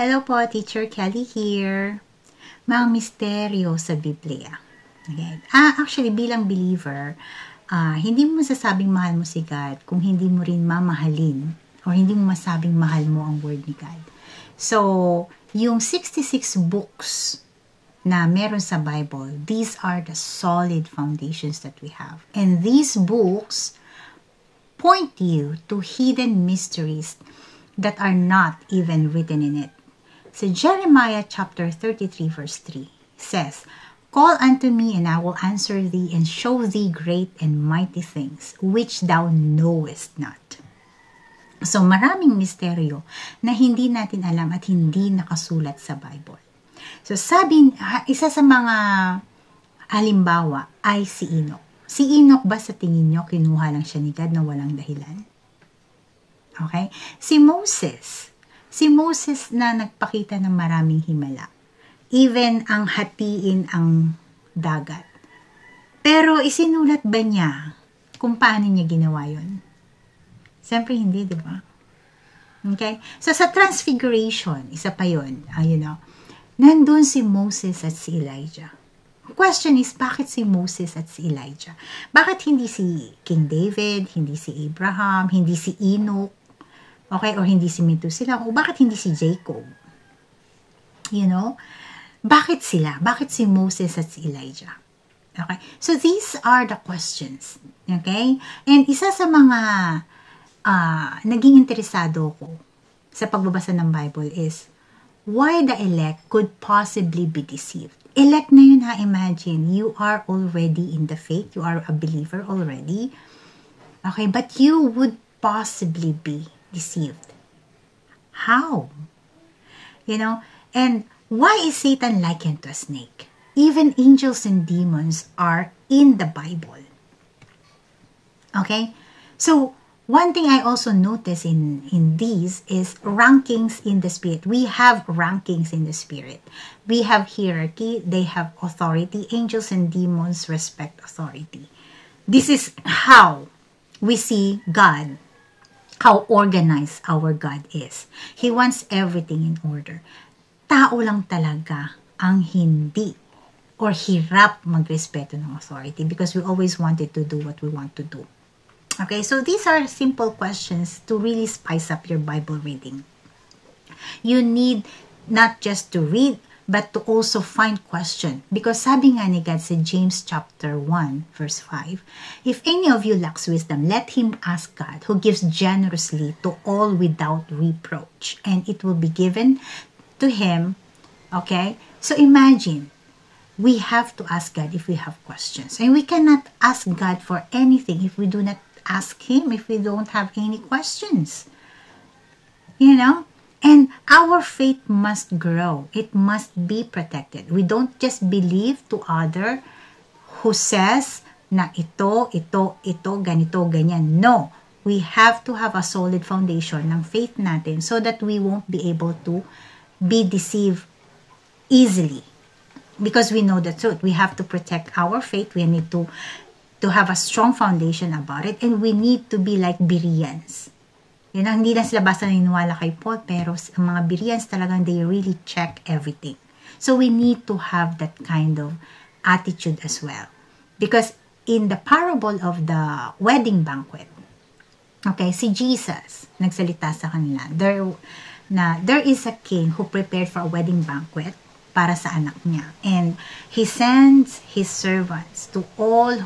Hello po, Teacher Kelly here. Mga misteryo sa Biblia. Okay. Actually, bilang believer, hindi mo masasabing mahal mo si God kung hindi mo rin mamahalin or hindi mo masabing mahal mo ang Word ni God. So, yung 66 books na meron sa Bible, these are the solid foundations that we have. And these books point you to hidden mysteries that are not even written in it. So Jeremiah chapter 33 verse 3 says, "Call unto me, and I will answer thee, and show thee great and mighty things, which thou knowest not." So maraming misteryo na hindi natin alam at hindi nakasulat sa Bible. So isa sa mga halimbawa ay si Enoch. Si Enoch ba sa tingin nyo, kinuha lang siya ni God na walang dahilan? Okay? Si Moses na nagpakita ng maraming himala. Even ang hatiin ang dagat. Pero isinulat ba niya kung paano niya ginawa yun? Siyempre hindi, di ba? Okay? So sa Transfiguration, isa pa yun, nandun si Moses at si Elijah. Question is, bakit si Moses at si Elijah? Bakit hindi si King David, hindi si Abraham, hindi si Enoch, okay, or hindi si Methuselah, o bakit hindi si Jacob? Bakit sila? Bakit si Moses at si Elijah? Okay, so these are the questions. Okay, and isa sa mga naging interesado ko sa pagbabasa ng Bible is why the elect could possibly be deceived. Elect na yun, imagine, you are already in the faith, you are a believer already, okay, but you would possibly be deceived. How? And why is Satan likened to a snake? Even angels and demons are in the Bible. Okay? So, one thing I also notice in these is rankings in the Spirit. We have rankings in the Spirit. We have hierarchy. They have authority. Angels and demons respect authority. This is how we see God, how organized our God is. He wants everything in order. Tao lang talaga ang hindi or hirap magrespeto ng authority because we always wanted to do what we want to do. Okay, so these are simple questions to really spice up your Bible reading. You need not just to read, but to also find question. Because sabi nga ni God sa James chapter 1, verse 5, "If any of you lacks wisdom, let him ask God, who gives generously to all without reproach, and it will be given to him." Okay? So imagine, we have to ask God if we have questions. And we cannot ask God for anything if we do not ask him, if we don't have any questions. And our faith must grow. It must be protected. We don't just believe to other who says na ito, ganito, ganyan. No. We have to have a solid foundation ng faith natin so that we won't be able to be deceived easily. Because we know the truth. We have to protect our faith. We need to have a strong foundation about it. And we need to be like Bereans. Hindi na sila basta naniniwala kay Paul, pero ang mga Bereans talagang they really check everything. So we need to have that kind of attitude as well. Because in the parable of the wedding banquet, okay, si Jesus nagsalita sa kanila, there is a king who prepared for a wedding banquet para sa anak niya. And he sends his servants to all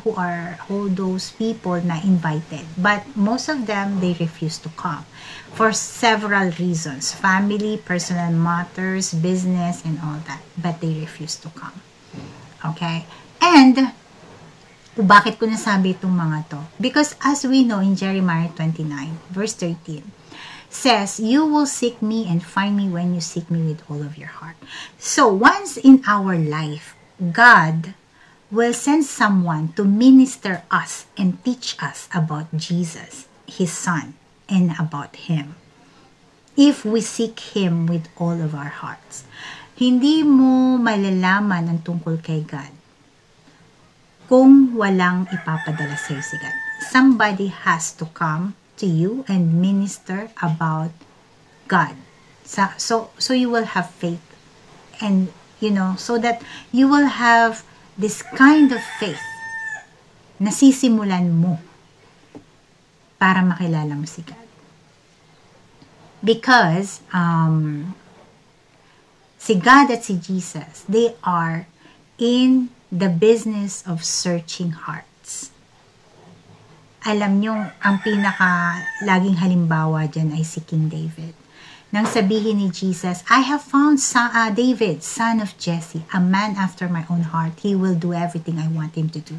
those people na invited. But most of them, they refuse to come for several reasons. Family, personal matters, business, and all that. But they refuse to come. Okay? And, bakit ko nasabi itong mga to? Because as we know in Jeremiah 29, verse 13, says, "You will seek me and find me when you seek me with all of your heart." So once in our life, God will send someone to minister us and teach us about Jesus, his son, and about him. If we seek him with all of our hearts. Hindi mo malalaman ang tungkol kay God kung walang ipapadala sa'yo si God. Somebody has to come to you and minister about God So you will have faith. And, so that you will have this kind of faith na sisimulan mo para makilala mo si God. Because, si God at si Jesus, they are in the business of searching hearts. Alam nyo, ang pinaka laging halimbawa dyan ay si King David. Nang sabihin ni Jesus, I have found David, son of Jesse, a man after my own heart. He will do everything I want him to do.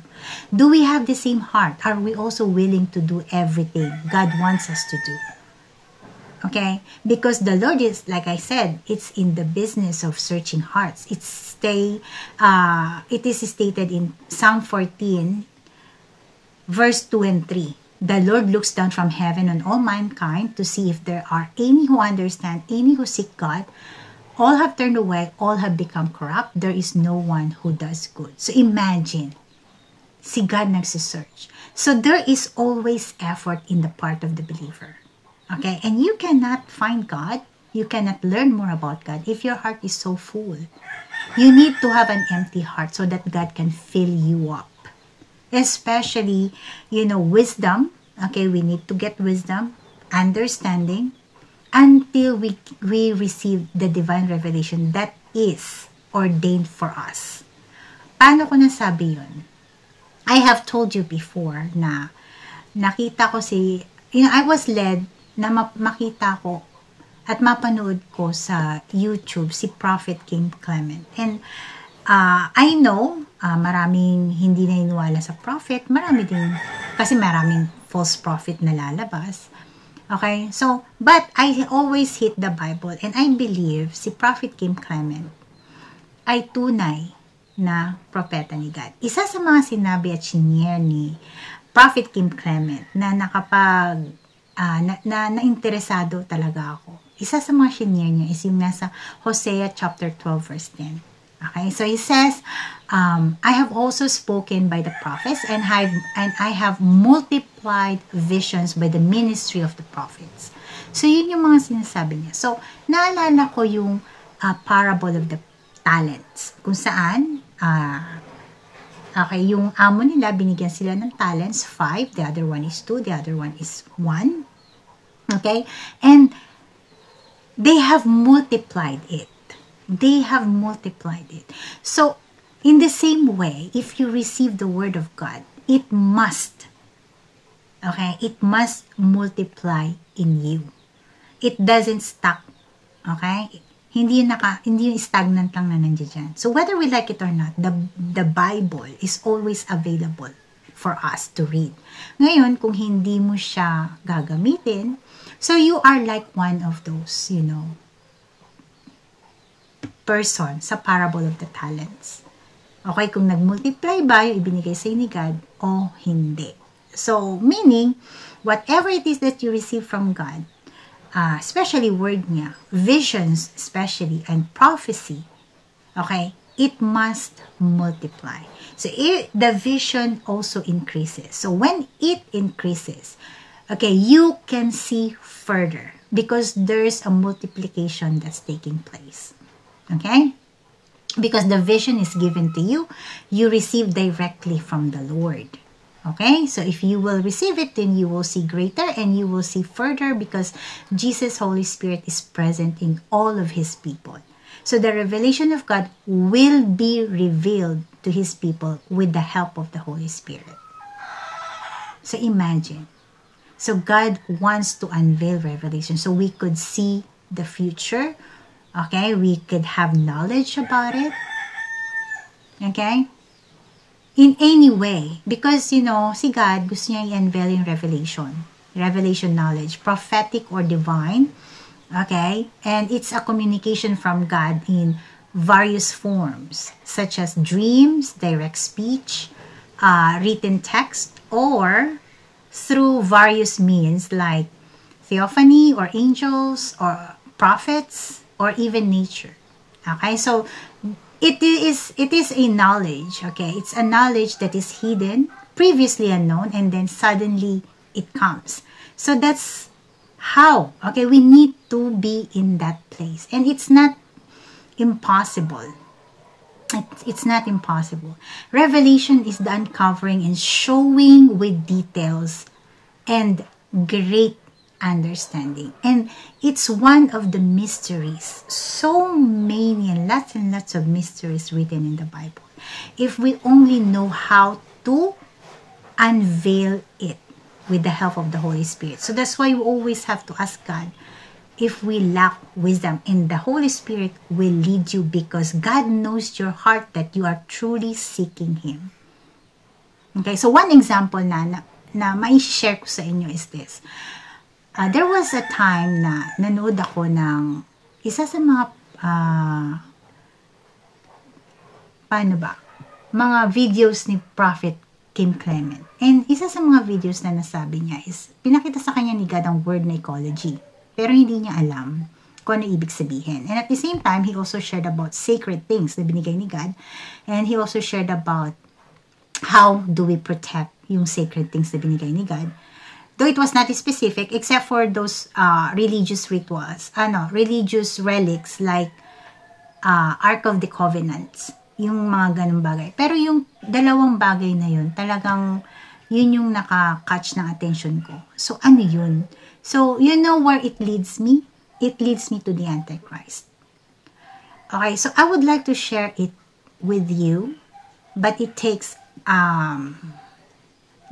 Do we have the same heart? Are we also willing to do everything God wants us to do? Okay? Because the Lord is, like I said, it's in the business of searching hearts. It is stated in Psalm 14, verse 2 and 3. The Lord looks down from heaven on all mankind to see if there are any who understand, any who seek God. All have turned away, all have become corrupt. There is no one who does good. So imagine, si God nagsisearch. So there is always effort in the part of the believer. Okay? And you cannot find God, you cannot learn more about God if your heart is so full. You need to have an empty heart so that God can fill you up. Especially, wisdom. Okay, we need to get wisdom, understanding, until we receive the divine revelation that is ordained for us. Paano ko nasabi yun? I have told you before na nakita ko I was led na makita ko at mapanood ko sa YouTube si Prophet Kim Clement. And I know, maraming hindi naniniwala sa prophet. Kasi maraming false prophet na lalabas. Okay? So, but I always hit the Bible and I believe si Prophet Kim Clement ay tunay na propeta ni God. Isa sa mga sinabi at sinier ni Prophet Kim Clement na na-interesado talaga ako. Isa sa mga sinier niya is yung nasa Hosea chapter 12 verse 10. Okay, so he says, I have also spoken by the prophets and I have multiplied visions by the ministry of the prophets. So yun yung mga sinasabi niya. So naalala ko yung parable of the talents, kung saan yung amo nila, binigyan sila ng talents, 5, the other one is 2, the other one is 1. Okay, and they have multiplied it. They have multiplied it. So, in the same way, if you receive the word of God, it must multiply in you. It doesn't stuck. Okay? Hindi yung stagnant lang na nandiyan dyan. So, whether we like it or not, the Bible is always available for us to read. Ngayon, kung hindi mo siya gagamitin, so you are like one of those, person sa parable of the talents. Okay, kung nag-multiply ba yung ibinigay sa ni God o hindi. So, meaning, whatever it is that you receive from God, especially word niya, visions especially, and prophecy, okay, it must multiply. So, the vision also increases. So, when it increases, okay, you can see further because there's a multiplication that's taking place. Okay? Because the vision is given to you, you receive directly from the Lord. Okay? So if you will receive it, then you will see greater and you will see further because Jesus, Holy Spirit, is present in all of His people. So the revelation of God will be revealed to His people with the help of the Holy Spirit. So imagine. So God wants to unveil revelation so we could see the future. Okay, we could have knowledge about it. Okay? In any way. Because, si God, gusto niya i-unveil yung revelation knowledge, prophetic or divine. Okay? And it's a communication from God in various forms, such as dreams, direct speech, written text, or through various means like theophany or angels or prophets, or even nature. Okay, so it is a knowledge. Okay, it's a knowledge that is hidden, previously unknown, and then suddenly it comes. So that's How? Okay, we need to be in that place. And it's not impossible. It's not impossible. Revelation is the uncovering and showing with details and great understanding. And it's one of the mysteries. So many and lots of mysteries written in the Bible. If we only know how to unveil it with the help of the Holy Spirit. So that's why we always have to ask God if we lack wisdom, and the Holy Spirit will lead you, because God knows your heart that you are truly seeking Him. Okay, so one example na mai-share ko sa inyo is this. There was a time na nanood ako ng isa sa mga mga videos ni Prophet Kim Clement. And isa sa mga videos na nasabi niya is, pinakita sa kanya ni God ang word na ecology. Pero hindi niya alam kung ano ibig sabihin. And at the same time, he also shared about sacred things na binigay ni God. And he also shared about how do we protect yung sacred things na binigay ni God. Though it was not specific, except for those religious rituals, religious relics like Ark of the Covenants, yung mga ganung bagay. Pero yung dalawang bagay na yun, talagang yun yung naka-catch ng attention ko. So, ano yun? So, you know where it leads me? It leads me to the Antichrist. Okay, so I would like to share it with you, but it takes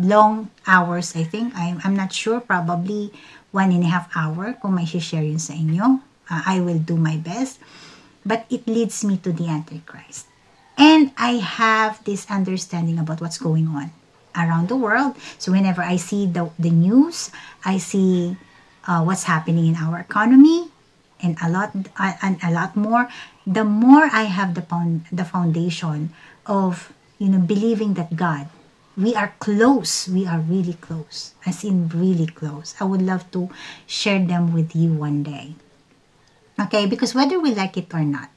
long hours, I think. I'm not sure, probably 1.5 hours kung may share yun sa inyo. I will do my best. But it leads me to the Antichrist. And I have this understanding about what's going on around the world. So whenever I see the news, I see what's happening in our economy and a lot more. The more I have the foundation of believing that God, we are close. We are really close. As in really close. I would love to share them with you one day. Okay, because whether we like it or not,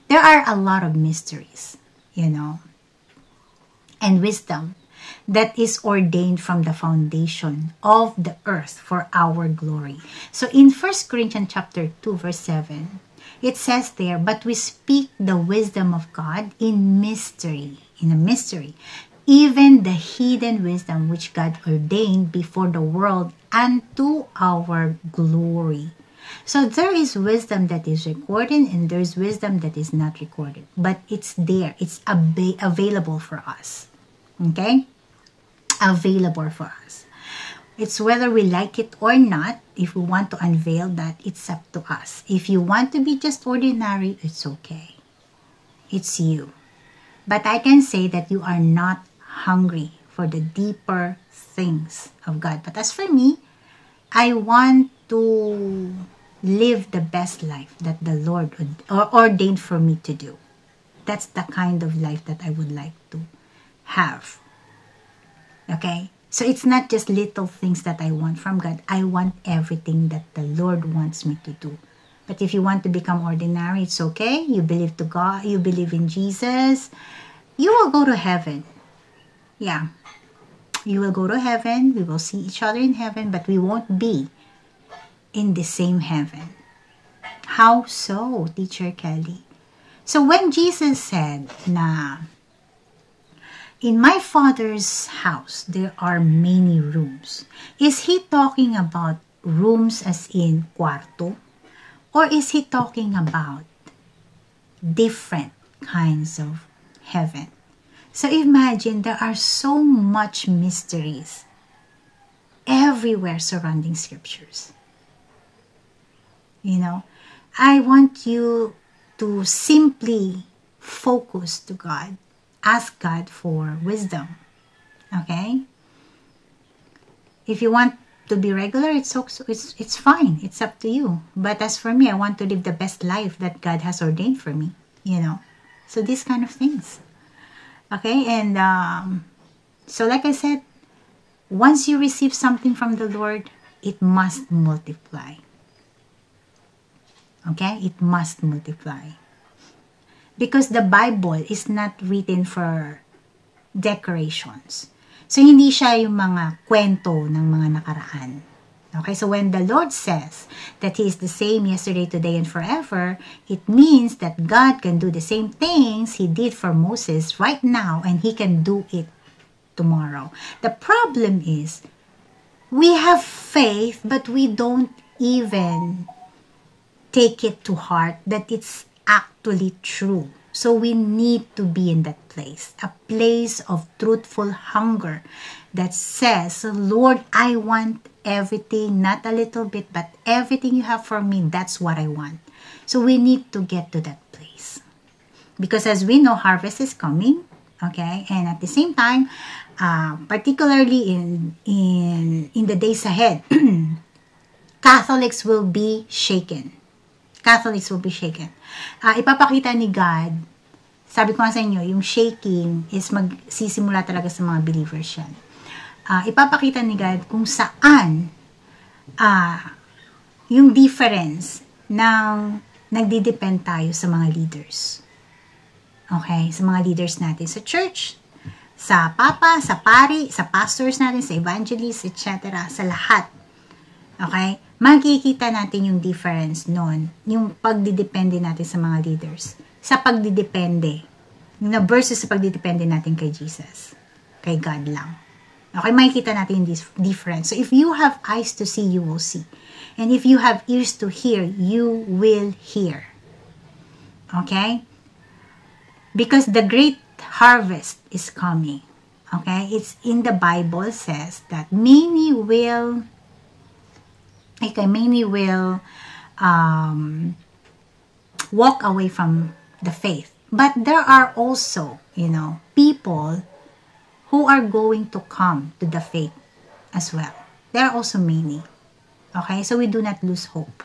there are a lot of mysteries, and wisdom that is ordained from the foundation of the earth for our glory. So in 1 Corinthians chapter 2, verse 7, it says there, but we speak the wisdom of God in a mystery, even the hidden wisdom which God ordained before the world unto our glory. So there is wisdom that is recorded and there's wisdom that is not recorded. But it's there. It's available for us. Okay? Available for us. It's whether we like it or not. If we want to unveil that, it's up to us. If you want to be just ordinary, it's okay. It's you. But I can say that you are not hungry for the deeper things of God. But as for me, I want to live the best life that the Lord ordained for me to do. That's the kind of life that I would like to have. Okay? So it's not just little things that I want from God. I want everything that the Lord wants me to do. But if you want to become ordinary, it's okay. You believe to God, you believe in Jesus, you will go to heaven. Yeah. You will go to heaven. We will see each other in heaven, but we won't be in the same heaven. How so, Teacher Kelly? So when Jesus said na, in my Father's house, there are many rooms, is He talking about rooms as in cuarto? Or is He talking about different kinds of heaven? So imagine there are so much mysteries everywhere surrounding scriptures. I want you to simply focus to God. Ask God for wisdom. Okay? If you want to be regular, it's fine. It's up to you. But as for me, I want to live the best life that God has ordained for me. So these kind of things. Okay? And so like I said, once you receive something from the Lord, it must multiply. Okay? It must multiply. Because the Bible is not written for decorations. So, hindi siya yung mga kwento ng mga nakaraan. Okay, so when the Lord says that He is the same yesterday, today, and forever, it means that God can do the same things He did for Moses right now, and He can do it tomorrow. The problem is, we have faith, but we don't even take it to heart that it's actually true. So we need to be in that place, a place of truthful hunger that says, Lord, I want everything, not a little bit, but everything you have for me, that's what I want. So we need to get to that place. Because as we know, harvest is coming, okay? And at the same time, particularly in the days ahead, Catholics will be shaken. Catholics will be shaken. Ipapakita ni God, sabi ko nga sa inyo, yung shaking is magsisimula talaga sa mga believers yan. Ipapakita ni God kung saan yung difference ng nagdidepend tayo sa mga leaders. Okay? Sa mga leaders natin sa church, sa papa, sa pari, sa pastors natin, sa evangelists, etc. Sa lahat. Okay? Makikita natin yung difference noon, yung pagdidepende natin sa mga leaders, sa pagdidepende, na versus sa pagdidepende natin kay Jesus, kay God lang. Okay, makikita natin yung difference. So if you have eyes to see, you will see. And if you have ears to hear, you will hear. Okay? Because the great harvest is coming. Okay? It's in the Bible says that many will walk away from the faith. But there are also, people who are going to come to the faith as well. There are also many. Okay? So we do not lose hope.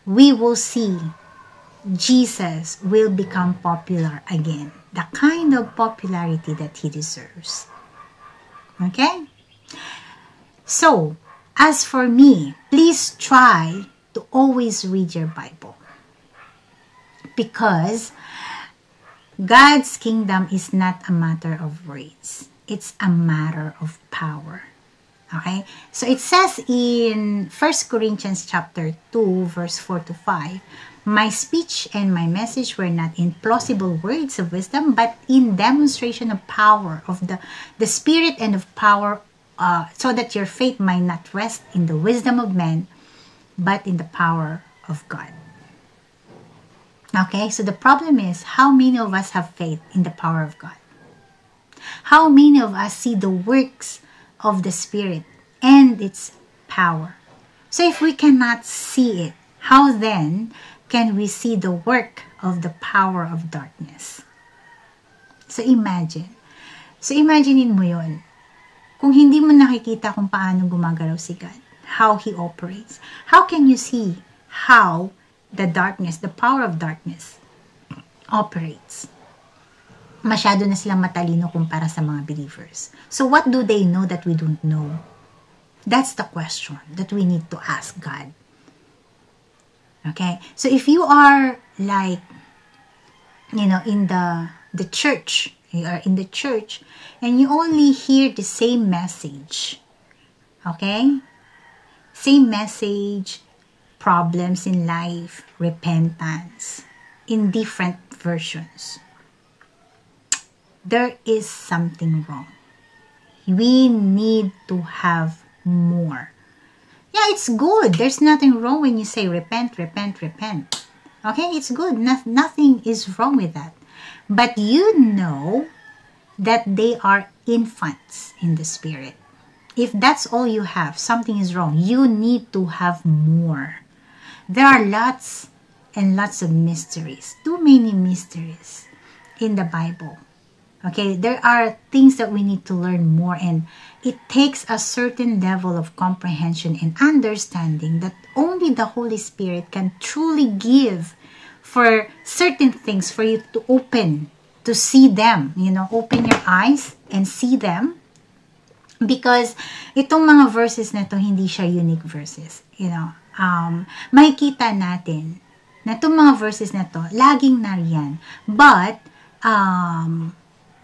We will see Jesus will become popular again. The kind of popularity that He deserves. Okay? So, as for me, please try to always read your Bible. Because God's kingdom is not a matter of words. It's a matter of power. Okay? So it says in 1 Corinthians chapter 2, verse 4 to 5, my speech and my message were not in plausible words of wisdom, but in demonstration of power, of the Spirit and of power, so that your faith might not rest in the wisdom of men, but in the power of God. Okay, so the problem is, how many of us have faith in the power of God? How many of us see the works of the Spirit and its power? So if we cannot see it, how then can we see the work of the power of darkness? So imaginein mo yun. Kung hindi mo nakikita kung paano gumagalaw si God, how He operates, how can you see how the darkness, the power of darkness, operates? Masyado na silang matalino kumpara sa mga believers. So what do they know that we don't know? That's the question that we need to ask God. Okay? So if you are like, in the church, you are in the church, and you only hear the same message, okay? Same message, problems in life, repentance, in different versions. There is something wrong. We need to have more. Yeah, it's good. There's nothing wrong when you say repent, repent, repent. Okay, it's good. Nothing is wrong with that. But you know that they are infants in the Spirit. If that's all you have, something is wrong. You need to have more. There are lots and lots of mysteries. Too many mysteries in the Bible. Okay, there are things that we need to learn more, and it takes a certain level of comprehension and understanding that only the Holy Spirit can truly give for certain things for you to open, to see them, open your eyes and see them. Because itong mga verses na to, hindi siya unique verses. Makikita natin na itong mga verses na to, laging nariyan. But,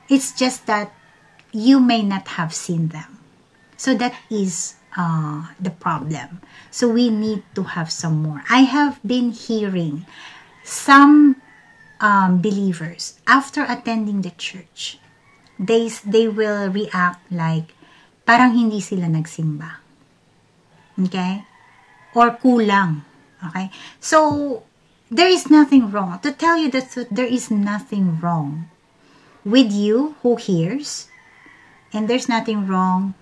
it's just that you may not have seen them. So that is the problem. So we need to have some more. I have been hearing some believers, after attending the church, they will react like parang hindi sila nagsimba. Okay? Or kulang. Okay? So, there is nothing wrong. To tell you the truth, there is nothing wrong with you who hears, and there's nothing wrong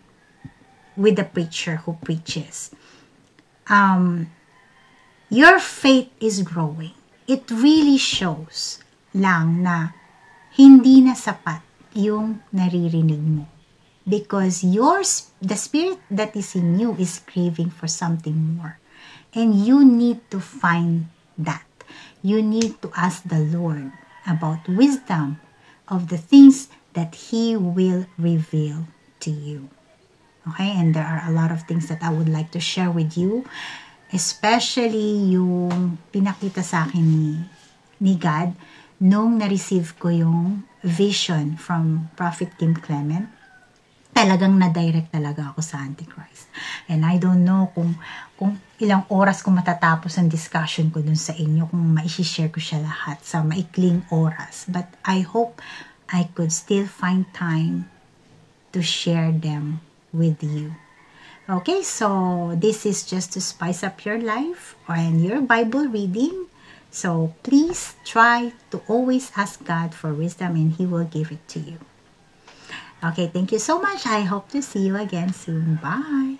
with the preacher who preaches. Your faith is growing. It really shows lang na hindi na sapat yung naririnig mo. Because the spirit that is in you is craving for something more. And you need to find that. You need to ask the Lord about wisdom of the things that He will reveal to you. Okay? And there are a lot of things that I would like to share with you. Especially yung pinakita sa akin ni God nung na-receive ko yung vision from Prophet Kim Clement. Talagang na-direct talaga ako sa Antichrist. And I don't know kung ilang oras ko matatapos ang discussion ko dun sa inyo, kung ma-share ko siya lahat sa maikling oras. But I hope I could still find time to share them with you. Okay, so this is just to spice up your life and your Bible reading. So please try to always ask God for wisdom and He will give it to you. Okay, thank you so much. I hope to see you again soon. Bye.